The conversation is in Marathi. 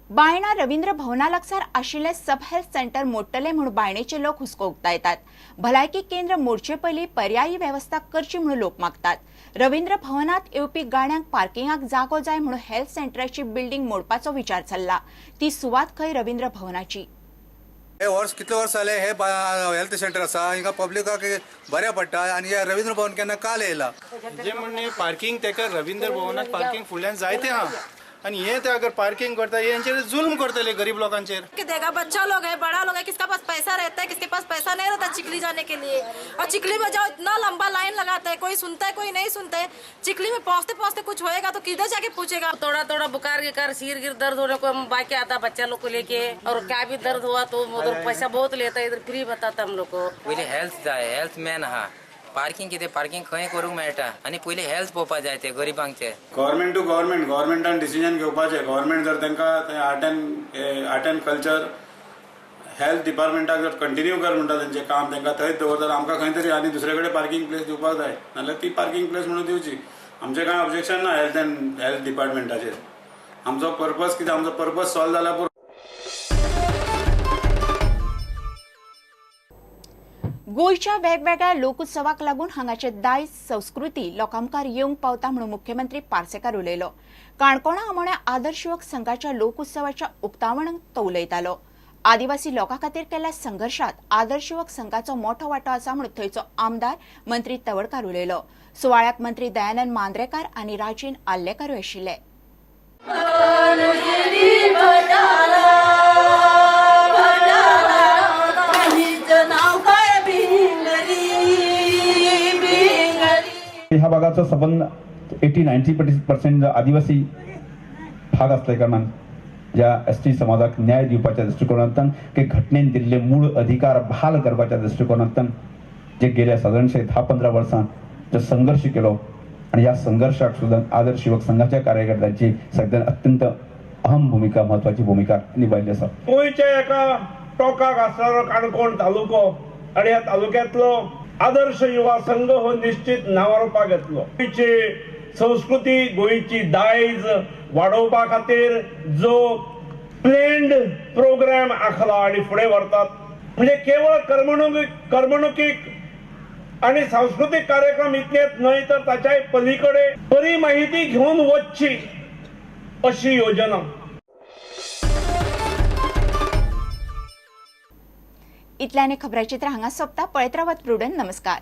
बायणा रवींद्र भवना लागसार आशिल्ले सब हेल्थ सेंटर मोडटले म्हणून बायणेचे लोक हुस्को उक्तायतात। भलायकी केंद्र मोडचे पयलीं पर्यायी व्यवस्था करची म्हणून लोक मागतात। रवींद्र भवनात येवपी गाड्यांक पार्किंगाक जागो जाय म्हणून हेल्थ सेंटराची बिल्डिंग मोडपाचो विचार चल्ला। ती सुवात खंय रवींद्र भवनाची। हे वर्ष कितले वर्ष जाले हे हेल्थ सेंटर आसा हिंगा पब्लिकाक बऱ्या पडटा आनी हे रवींद्र भवन केन्ना काल येयला जे म्हणणे पार्किंग तेका रवींद्र भवनात पार्किंग फुडल्यान जायते हा आणि ये ते अगर पार्किंग करता यांचेर जुल्म करतले गरीब लोकांचेर कि देगा बच्चा लोग है, बड़ा लोग है, किसका पास पैसा रहता है, किसके पास पैसा नहीं रहता चिकली जाने के लिए। और चिकली में जाओ इतना लंबा लाइन लगाता है, कोई सुनता है कोई नहीं सुनता है। चिकली में पहुंचते पहुंचते कुछ होएगा तो किधर जाके पूछेगा। थोड़ा थोड़ा बुखार गिर सिर गिर दर्द होने को हम बाकी आता बच्चा लोग को लेके, और क्या भी दर्द हुआ तो उधर पैसा बहुत लेता है, इधर फ्री बताता हम लोग को। पहिले हेल्थ जाय, हेल्थ मॅन हा पार्किंग किती पार्किंग खंय करूंक मेळटा आणि पहिले हेल्थ पळोवपा जाय ते गरिबांचे। गव्हर्नमेंट टू गव्हर्नमेंट गव्हर्नमेंटान डिसिजन घेवपाचें। गव्हर्नमेंट जर तांकां आर्ट एंड कल्चर हेल्थ डिपार्टमेंटाक जर कंटिन्यू कर म्हणटा तेंचें काम तांकां थंयच दवरतात। आमकां खंय तरी आनी दुसरे कडेन पार्किंग प्लेस दिवपाक जाय, नाल्यार ती पार्किंग प्लेस म्हणून दिवची। आमचें कांय ऑब्जेक्शन ना हेल्थ डिपार्टमेंटाचेर। आमचो पर्पज कितें, आमचो पर्पज सॉल्व जाला पुरो। गोयच्या वेगवेगळ्या लोकोत्सवाक लागून हांगाचे दायज संस्कृती लोकांमुखार येवंक पावता म्हणून मुख्यमंत्री पार्सेकार उलयलो। काणकोणा आमोण्या आदर्श युवक संघाच्या लोकोत्सवाच्या उक्तावणाक तो उलयतालो। आदिवासी लोकां खातीर केल्ल्या संघर्शात आदर्श युवक संघाचो मोठो वांटो आसा म्हणून थंयचो आमदार मंत्री तवडकार उलयलो। सुवाळ्याक मंत्री दयानंद मांद्रेकार आनी राजीन आल्लेकारूय आशिल्ले। ह्या भागाचा संबंध 80-90% आदिवासी भाग असल्या कारणान ज्या एसटी समाजाक न्याय दिवपाच्या दृष्टिकोनांतन के घटनेन दिल्ले मूळ अधिकार बहाल करपाच्या दृष्टिकोनांतन जे गेल्या साधारणशे 10-15 वर्सां जो संघर्ष केलो आणि या संघर्षाक सुद्धा आदर्श युवक संघाच्या कार्यकर्त्यांची सध्या अत्यंत अहम भूमिका, महत्वाची भूमिका निभायली आसा। गोंयच्या एका टोकाक आसणारो काणकोण तालुको आणि ह्या तालुक्यातलो आदर्श युवा संघ हो निश्चित नावारूपाक येतलो। गोंयची संस्कृती, गोंयची दायज वाडोवपा खातीर जो प्लॅन्ड प्रोग्राम आखला आणि फुडें व्हरतात, म्हणजे केवळ कर्मणुकीक आणि सांस्कृतिक कार्यक्रम इतलेच न्हय तर ताच्याय पलीकडे बरी माहिती घेऊन वचची अशी योजना। इतल्याने खबराचित्र हांगा सोंपता। पळयत रावात प्रुडंट। नमस्कार।